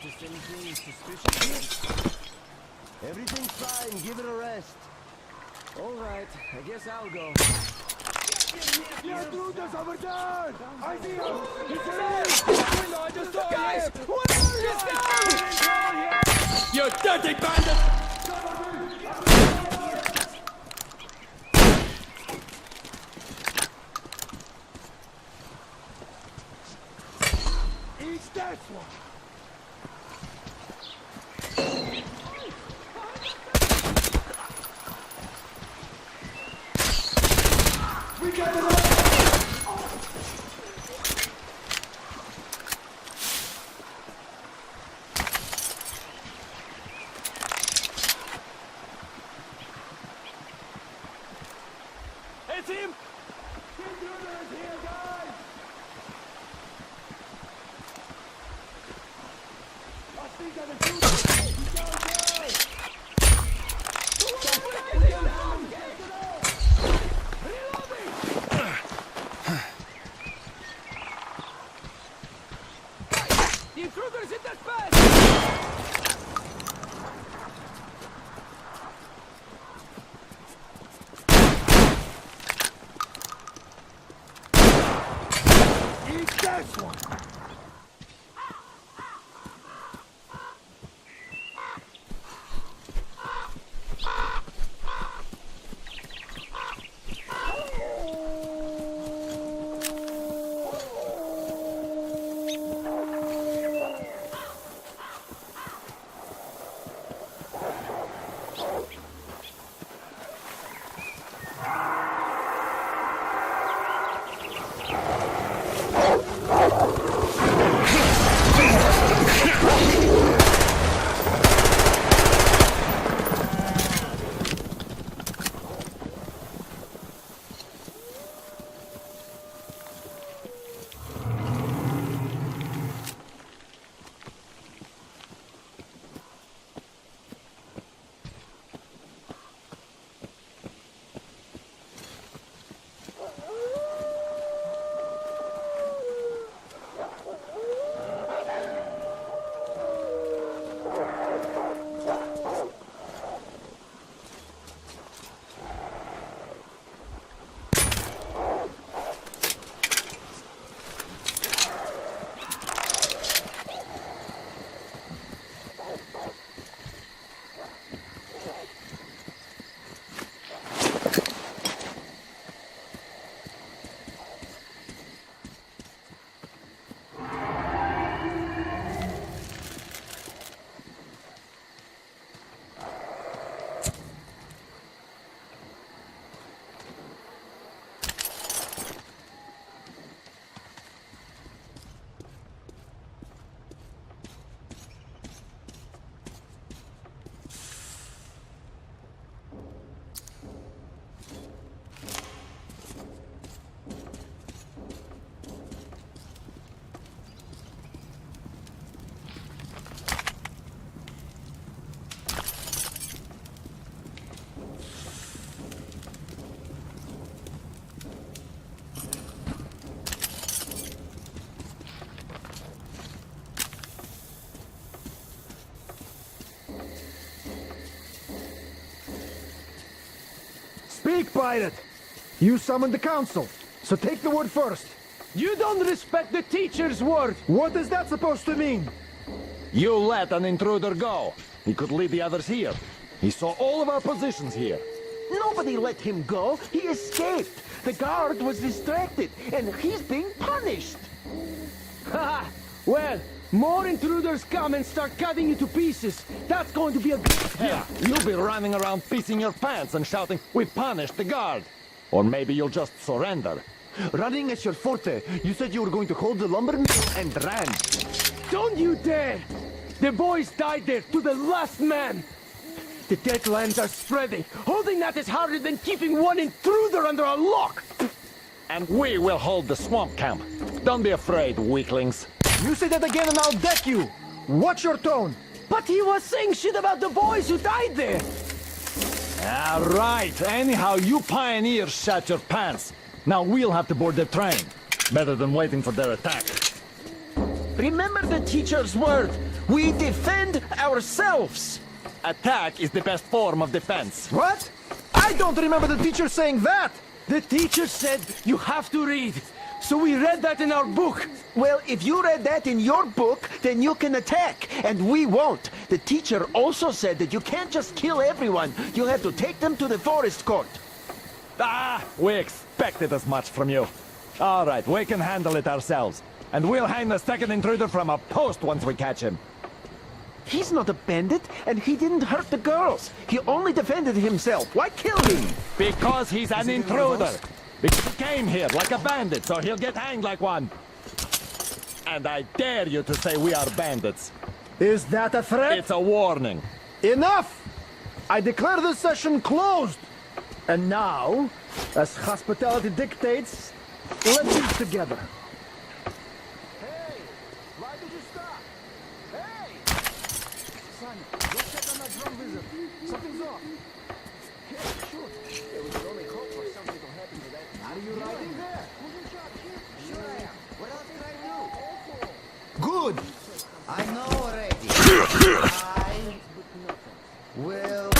noticed anything suspicious? Everything's fine. Give it a rest. All right, I guess I'll go. The intruders over there! I see him! He's Window, I just saw guys! What is You dirty bandit! Eat that one! We got it! It's him! Intruders here, guys! I think I'm intruders! Go, go! The intruder's in that bed! Eat this one! Speak, pirate! You summoned the council, so take the word first. You don't respect the teacher's word! What is that supposed to mean? You let an intruder go. He could lead the others here. He saw all of our positions here. Nobody let him go. He escaped. The guard was distracted, and he's being punished. Haha! Well, more intruders come and start cutting you to pieces. That's going to be a good... Yeah, you'll be running around pissing your pants and shouting, "We punished the guard!" Or maybe you'll just surrender. Running is your forte. You said you were going to hold the lumber mill and ran. Don't you dare! The boys died there to the last man! The Deadlands are spreading. Holding that is harder than keeping one intruder under a lock! And we will hold the swamp camp. Don't be afraid, weaklings. You say that again and I'll deck you! Watch your tone! But he was saying shit about the boys who died there! All right. Anyhow, you pioneers shat your pants. Now we'll have to board the train. Better than waiting for their attack. Remember the teacher's word. We defend ourselves. Attack is the best form of defense. What? I don't remember the teacher saying that! The teacher said you have to read. So we read that in our book. Well, if you read that in your book, then you can attack, and we won't. The teacher also said that you can't just kill everyone. You have to take them to the forest court. Ah, we expected as much from you. All right, we can handle it ourselves. And we'll hang the second intruder from a post once we catch him. He's not a bandit, and he didn't hurt the girls. He only defended himself. Why kill him? Because he's an intruder. Because he came here like a bandit, so he'll get hanged like one. And I dare you to say we are bandits. Is that a threat? It's a warning. Enough! I declare this session closed! And now, as hospitality dictates, let's eat together. Hey! Why did you stop? Hey! Son, go check on that drum wizard. Something's off. Yeah, sure. It was only hope for something to happen to that. Are you riding there? Sure I am. What else can I do? Good! I know already. I will.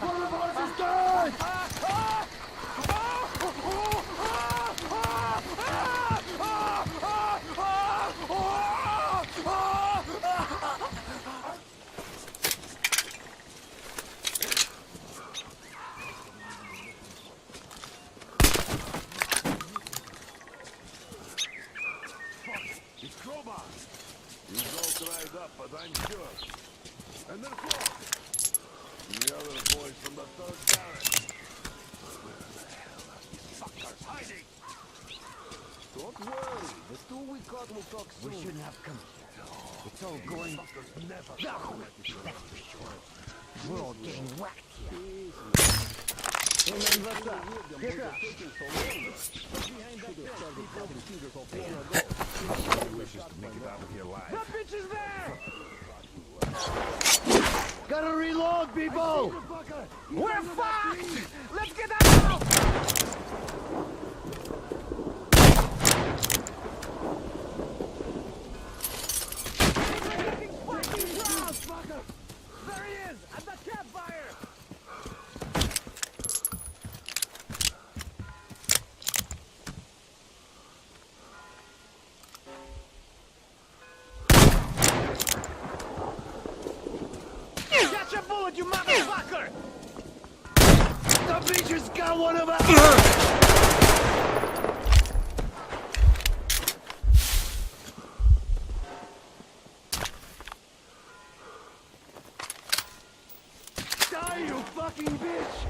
One of ours is dead! It's crowbar. He's all dried up, but I'm sure. And they're close. The other boys from the third barrack. Where the hell are these fuckers hiding? Don't worry. The two we caught will talk soon. We shouldn't have come here. It's all going. Fuckers never That's for sure. We're all getting whacked here. wishes to make it out of here alive. Gotta reload, people! We're fucked! Let's get out! There he is! At the campfire! Catch a bullet, you motherfucker! The Beecher's got one of ours! Die, you fucking bitch!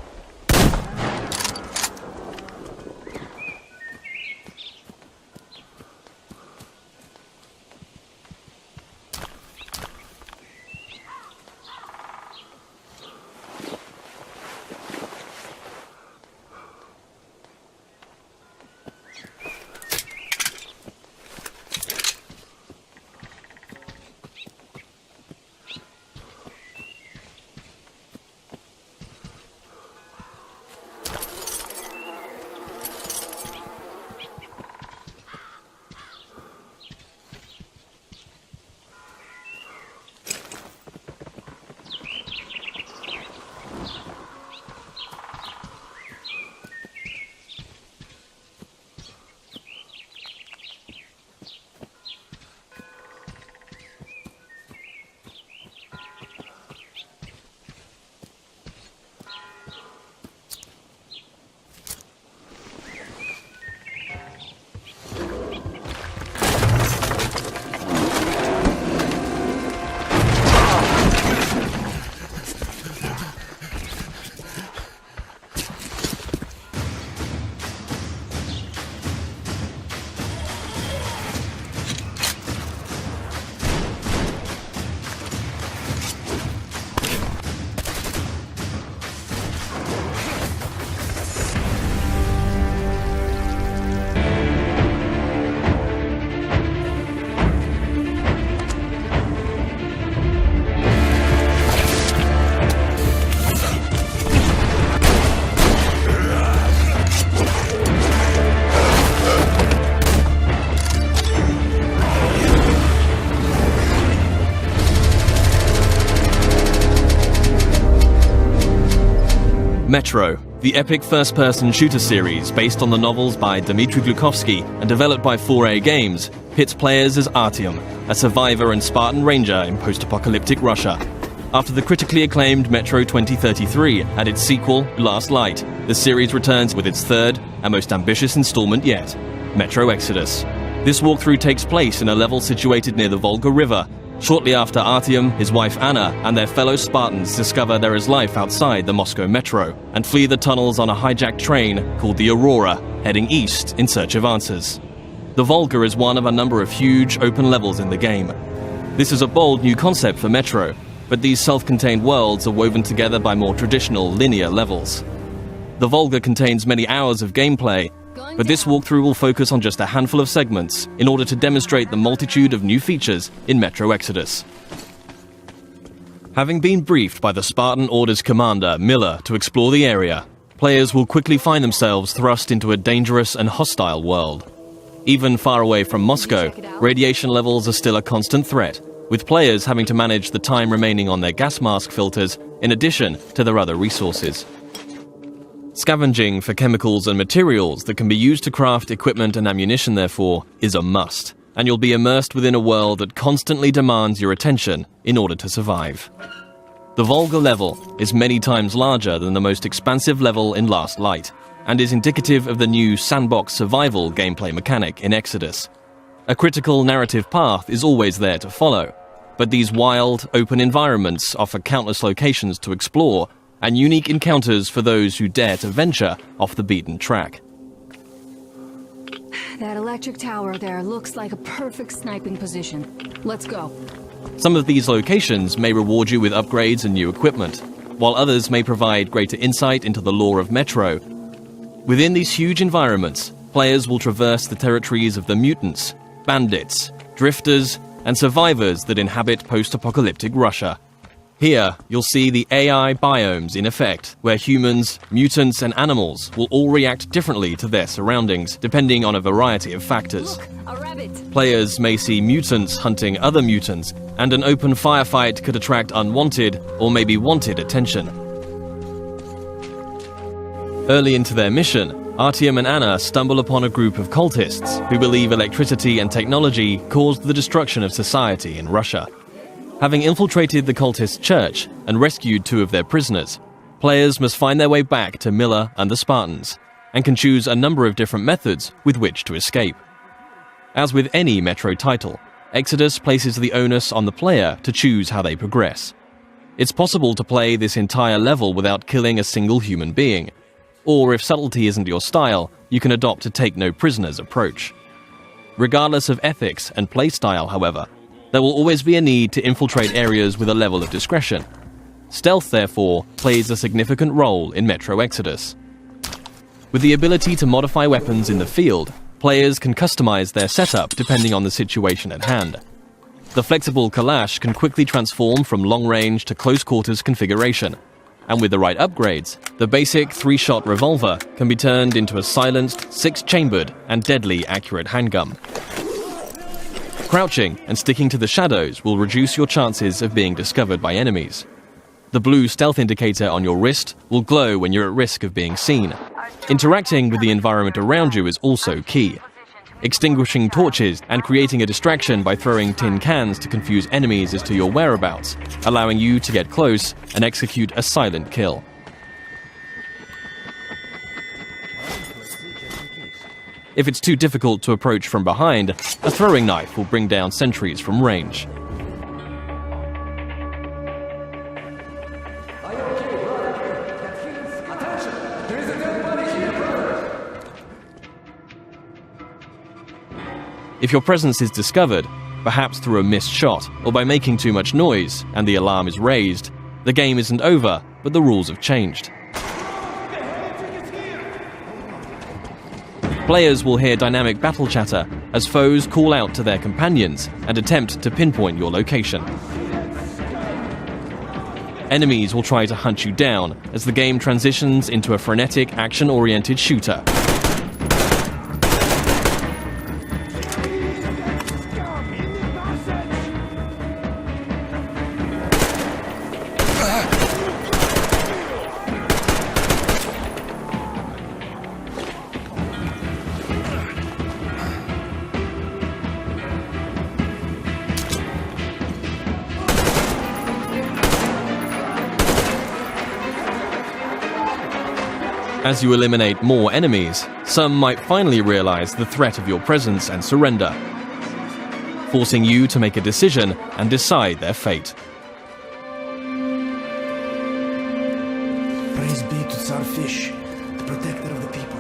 Metro, the epic first-person shooter series based on the novels by Dmitry Glukovsky and developed by 4A Games, pits players as Artyom, a survivor and Spartan ranger in post-apocalyptic Russia. After the critically acclaimed Metro 2033 and its sequel, Last Light, the series returns with its third and most ambitious installment yet, Metro Exodus. This walkthrough takes place in a level situated near the Volga River, shortly after Artyom, his wife Anna, and their fellow Spartans discover there is life outside the Moscow Metro and flee the tunnels on a hijacked train called the Aurora, heading east in search of answers. The Volga is one of a number of huge open levels in the game. This is a bold new concept for Metro, but these self-contained worlds are woven together by more traditional linear levels. The Volga contains many hours of gameplay, but this walkthrough will focus on just a handful of segments in order to demonstrate the multitude of new features in Metro Exodus. Having been briefed by the Spartan Orders commander, Miller, to explore the area, players will quickly find themselves thrust into a dangerous and hostile world. Even far away from Moscow, radiation levels are still a constant threat, with players having to manage the time remaining on their gas mask filters in addition to their other resources. Scavenging for chemicals and materials that can be used to craft equipment and ammunition, therefore, is a must, and you'll be immersed within a world that constantly demands your attention in order to survive. The Volga level is many times larger than the most expansive level in Last Light, and is indicative of the new sandbox survival gameplay mechanic in Exodus. A critical narrative path is always there to follow, but these wild, open environments offer countless locations to explore and unique encounters for those who dare to venture off the beaten track. That electric tower there looks like a perfect sniping position. Let's go. Some of these locations may reward you with upgrades and new equipment, while others may provide greater insight into the lore of Metro. Within these huge environments, players will traverse the territories of the mutants, bandits, drifters, and survivors that inhabit post-apocalyptic Russia. Here, you'll see the AI biomes in effect, where humans, mutants, and animals will all react differently to their surroundings, depending on a variety of factors. Look, a rabbit. Players may see mutants hunting other mutants, and an open firefight could attract unwanted or maybe wanted attention. Early into their mission, Artyom and Anna stumble upon a group of cultists who believe electricity and technology caused the destruction of society in Russia. Having infiltrated the cultist church and rescued 2 of their prisoners, players must find their way back to Miller and the Spartans, and can choose a number of different methods with which to escape. As with any Metro title, Exodus places the onus on the player to choose how they progress. It's possible to play this entire level without killing a single human being, or if subtlety isn't your style, you can adopt a take-no-prisoners approach. Regardless of ethics and playstyle, however, there will always be a need to infiltrate areas with a level of discretion. Stealth, therefore, plays a significant role in Metro Exodus. With the ability to modify weapons in the field, players can customize their setup depending on the situation at hand. The flexible Kalash can quickly transform from long-range to close-quarters configuration, and with the right upgrades, the basic 3-shot revolver can be turned into a silenced, 6-chambered, and deadly accurate handgun. Crouching and sticking to the shadows will reduce your chances of being discovered by enemies. The blue stealth indicator on your wrist will glow when you're at risk of being seen. Interacting with the environment around you is also key. Extinguishing torches and creating a distraction by throwing tin cans to confuse enemies as to your whereabouts, allowing you to get close and execute a silent kill. If it's too difficult to approach from behind, a throwing knife will bring down sentries from range. If your presence is discovered, perhaps through a missed shot or by making too much noise and the alarm is raised, the game isn't over, but the rules have changed. Players will hear dynamic battle chatter as foes call out to their companions and attempt to pinpoint your location. Enemies will try to hunt you down as the game transitions into a frenetic, action-oriented shooter. As you eliminate more enemies, some might finally realize the threat of your presence and surrender, forcing you to make a decision and decide their fate. Praise be to Tsar Fish, the protector of the people.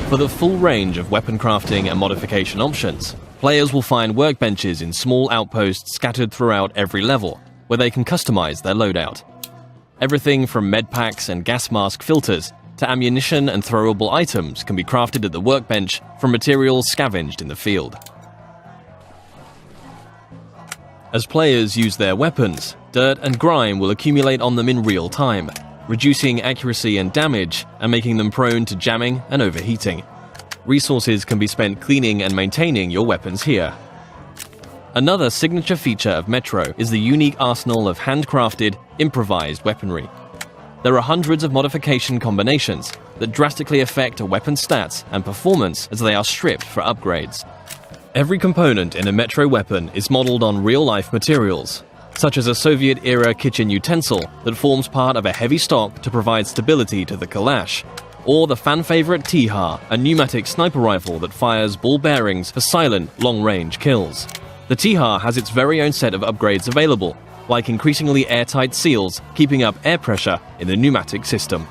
For the full range of weapon crafting and modification options, players will find workbenches in small outposts scattered throughout every level, where they can customize their loadout. Everything from medpacks and gas mask filters to ammunition and throwable items can be crafted at the workbench from materials scavenged in the field. As players use their weapons, dirt and grime will accumulate on them in real time, reducing accuracy and damage and making them prone to jamming and overheating. Resources can be spent cleaning and maintaining your weapons here. Another signature feature of Metro is the unique arsenal of handcrafted, improvised weaponry. There are hundreds of modification combinations that drastically affect a weapon's stats and performance as they are stripped for upgrades. Every component in a Metro weapon is modeled on real-life materials, such as a Soviet-era kitchen utensil that forms part of a heavy stock to provide stability to the Kalash, or the fan-favorite T-HAR, a pneumatic sniper rifle that fires ball bearings for silent, long-range kills. The T-HAR has its very own set of upgrades available, like increasingly airtight seals keeping up air pressure in the pneumatic system.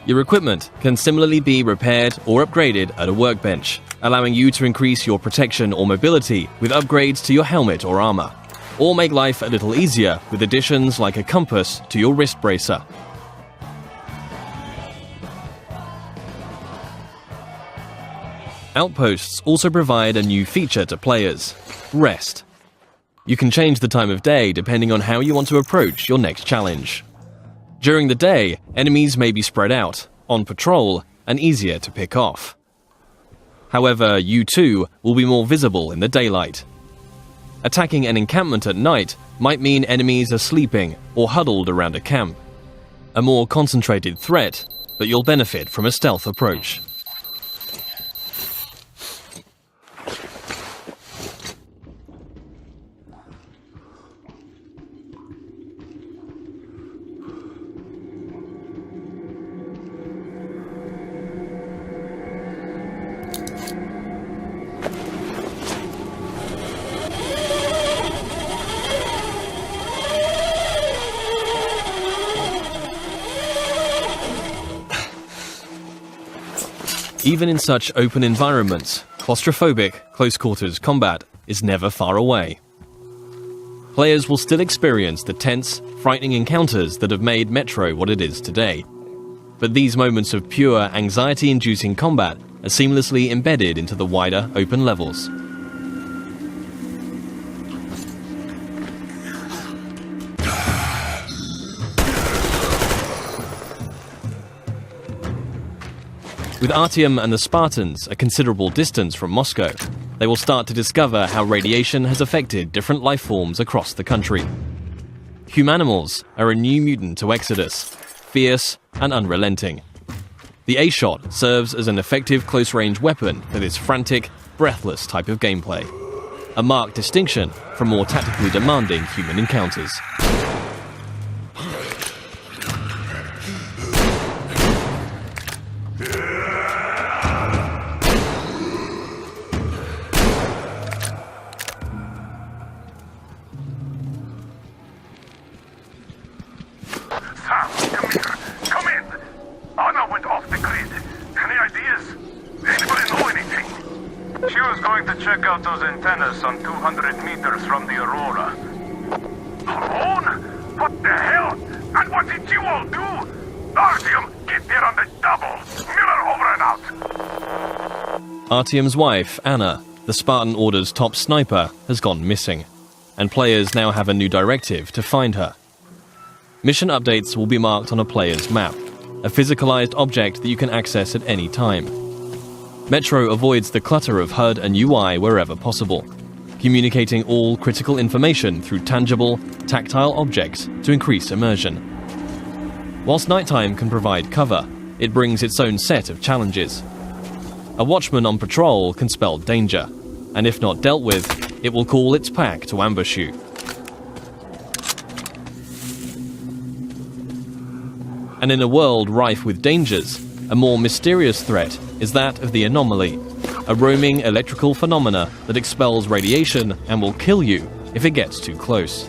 Your equipment can similarly be repaired or upgraded at a workbench, allowing you to increase your protection or mobility with upgrades to your helmet or armor, or make life a little easier with additions like a compass to your wrist bracer. Outposts also provide a new feature to players: rest. You can change the time of day depending on how you want to approach your next challenge. During the day, enemies may be spread out, on patrol, and easier to pick off. However, you too will be more visible in the daylight. Attacking an encampment at night might mean enemies are sleeping or huddled around a camp. A more concentrated threat, but you'll benefit from a stealth approach. Even in such open environments, claustrophobic, close-quarters combat is never far away. Players will still experience the tense, frightening encounters that have made Metro what it is today. But these moments of pure, anxiety-inducing combat are seamlessly embedded into the wider, open levels. With Artyom and the Spartans a considerable distance from Moscow, they will start to discover how radiation has affected different life forms across the country. Humanimals are a new mutant to Exodus, fierce and unrelenting. The A-Shot serves as an effective close-range weapon for this frantic, breathless type of gameplay, a marked distinction from more tactically demanding human encounters. Come in! Anna went off the grid. Any ideas? Anybody know anything? She was going to check out those antennas on 200 meters from the Aurora. Her own? What the hell? And what did you all do? Artyom, get there on the double! Miller over and out! Artyom's wife, Anna, the Spartan Order's top sniper, has gone missing, and players now have a new directive to find her. Mission updates will be marked on a player's map, a physicalized object that you can access at any time. Metro avoids the clutter of HUD and UI wherever possible, communicating all critical information through tangible, tactile objects to increase immersion. Whilst nighttime can provide cover, it brings its own set of challenges. A watchman on patrol can spell danger, and if not dealt with, it will call its pack to ambush you. And in a world rife with dangers, a more mysterious threat is that of the anomaly, a roaming electrical phenomena that expels radiation and will kill you if it gets too close.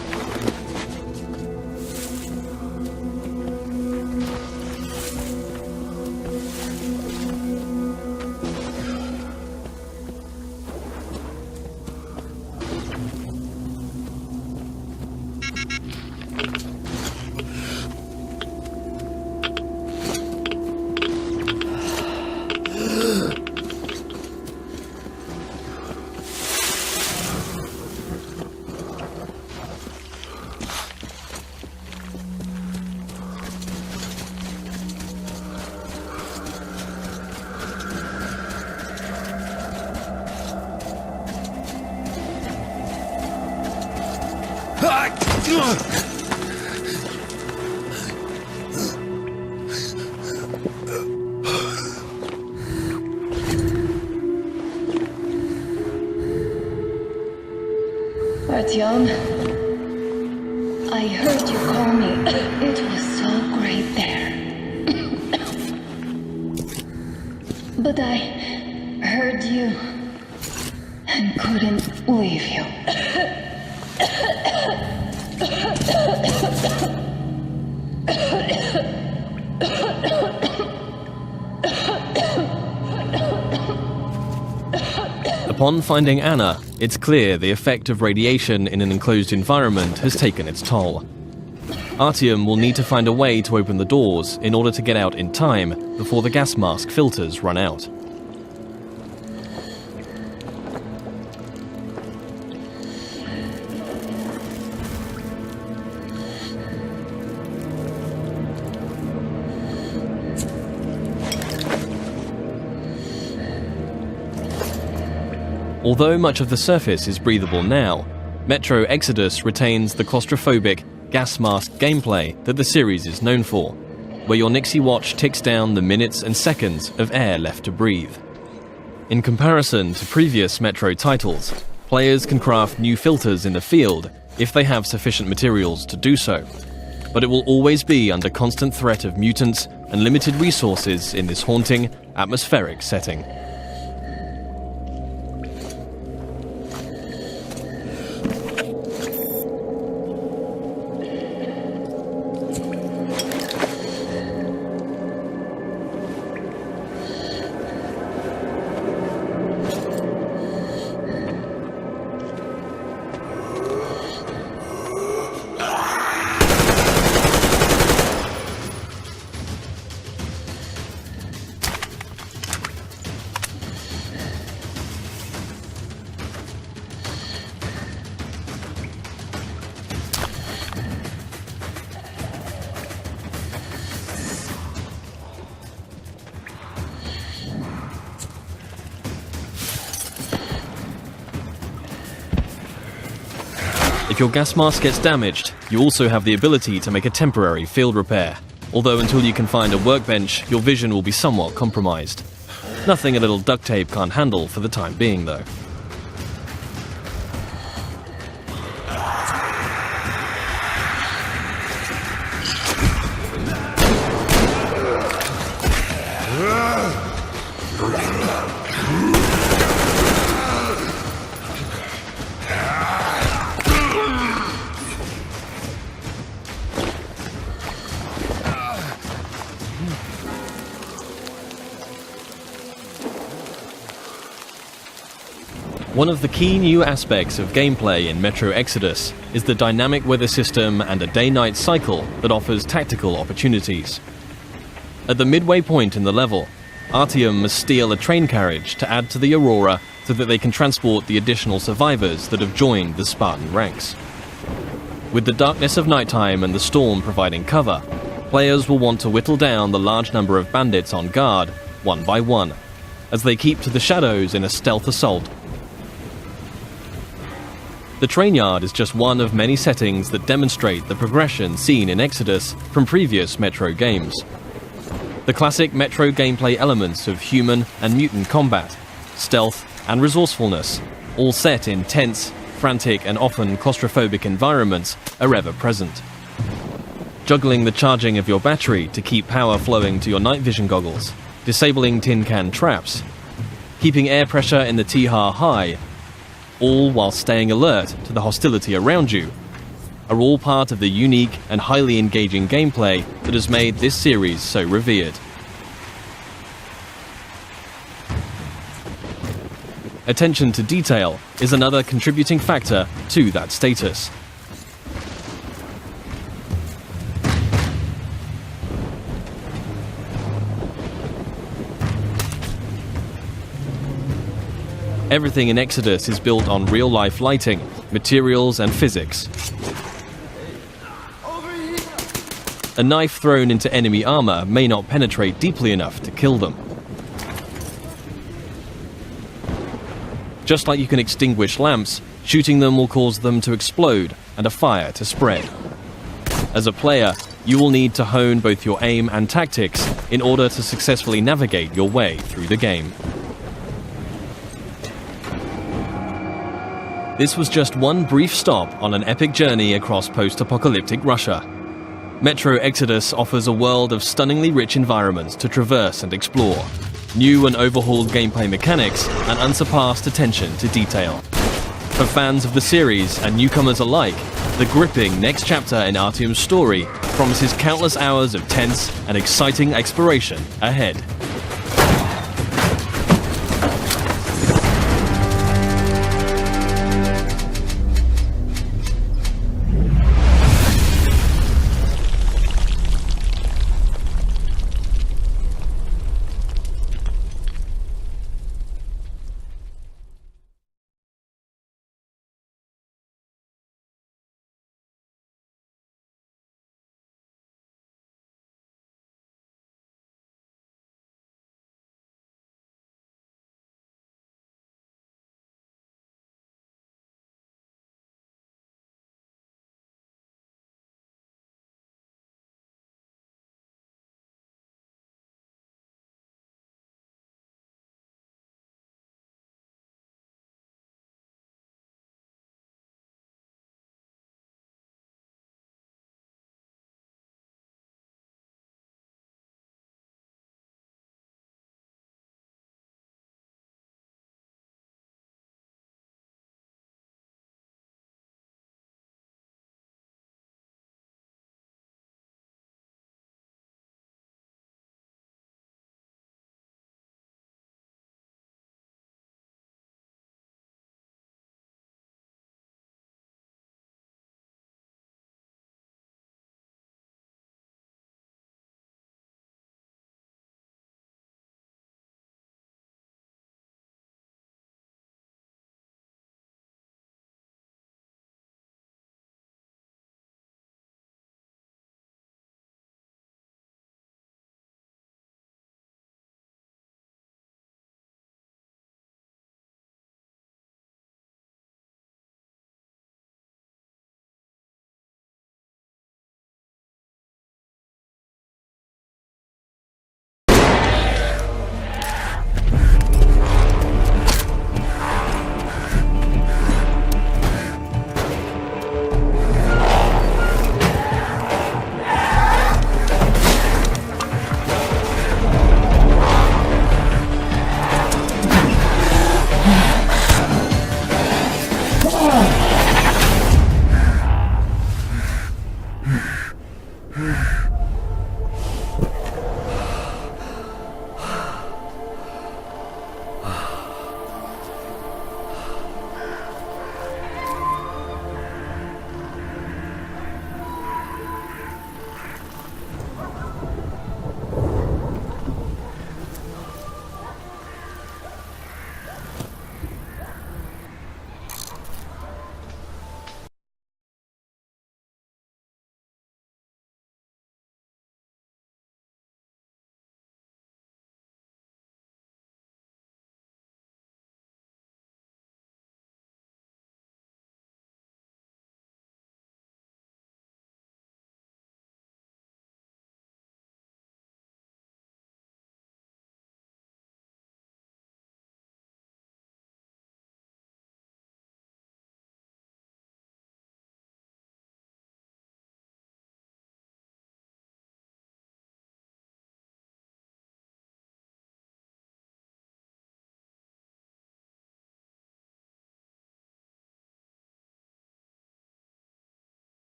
Artyom, I heard you call me. It was so great there. But I heard you and couldn't leave you. Upon finding Anna, it's clear the effect of radiation in an enclosed environment has taken its toll. Artyom will need to find a way to open the doors in order to get out in time before the gas mask filters run out. Although much of the surface is breathable now, Metro Exodus retains the claustrophobic, gas mask gameplay that the series is known for, where your Nixie watch ticks down the minutes and seconds of air left to breathe. In comparison to previous Metro titles, players can craft new filters in the field if they have sufficient materials to do so, but it will always be under constant threat of mutants and limited resources in this haunting, atmospheric setting. If your gas mask gets damaged, you also have the ability to make a temporary field repair, although until you can find a workbench, your vision will be somewhat compromised. Nothing a little duct tape can't handle for the time being, though. One of the key new aspects of gameplay in Metro Exodus is the dynamic weather system and a day-night cycle that offers tactical opportunities. At the midway point in the level, Artyom must steal a train carriage to add to the Aurora so that they can transport the additional survivors that have joined the Spartan ranks. With the darkness of nighttime and the storm providing cover, players will want to whittle down the large number of bandits on guard, one by one, as they keep to the shadows in a stealth assault. The train yard is just one of many settings that demonstrate the progression seen in Exodus from previous Metro games. The classic Metro gameplay elements of human and mutant combat, stealth and resourcefulness all set in tense, frantic, and often claustrophobic environments, are ever present. Juggling the charging of your battery to keep power flowing to your night vision goggles, disabling tin can traps, keeping air pressure in the Tihar high, all while staying alert to the hostility around you, are all part of the unique and highly engaging gameplay that has made this series so revered. Attention to detail is another contributing factor to that status. Everything in Exodus is built on real-life lighting, materials, and physics. A knife thrown into enemy armor may not penetrate deeply enough to kill them. Just like you can extinguish lamps, shooting them will cause them to explode and a fire to spread. As a player, you will need to hone both your aim and tactics in order to successfully navigate your way through the game. This was just one brief stop on an epic journey across post-apocalyptic Russia. Metro Exodus offers a world of stunningly rich environments to traverse and explore, new and overhauled gameplay mechanics, and unsurpassed attention to detail. For fans of the series and newcomers alike, the gripping next chapter in Artyom's story promises countless hours of tense and exciting exploration ahead.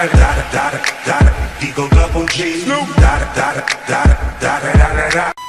ride. Da da da da da. Eagle double G. Da da da da da da da da da.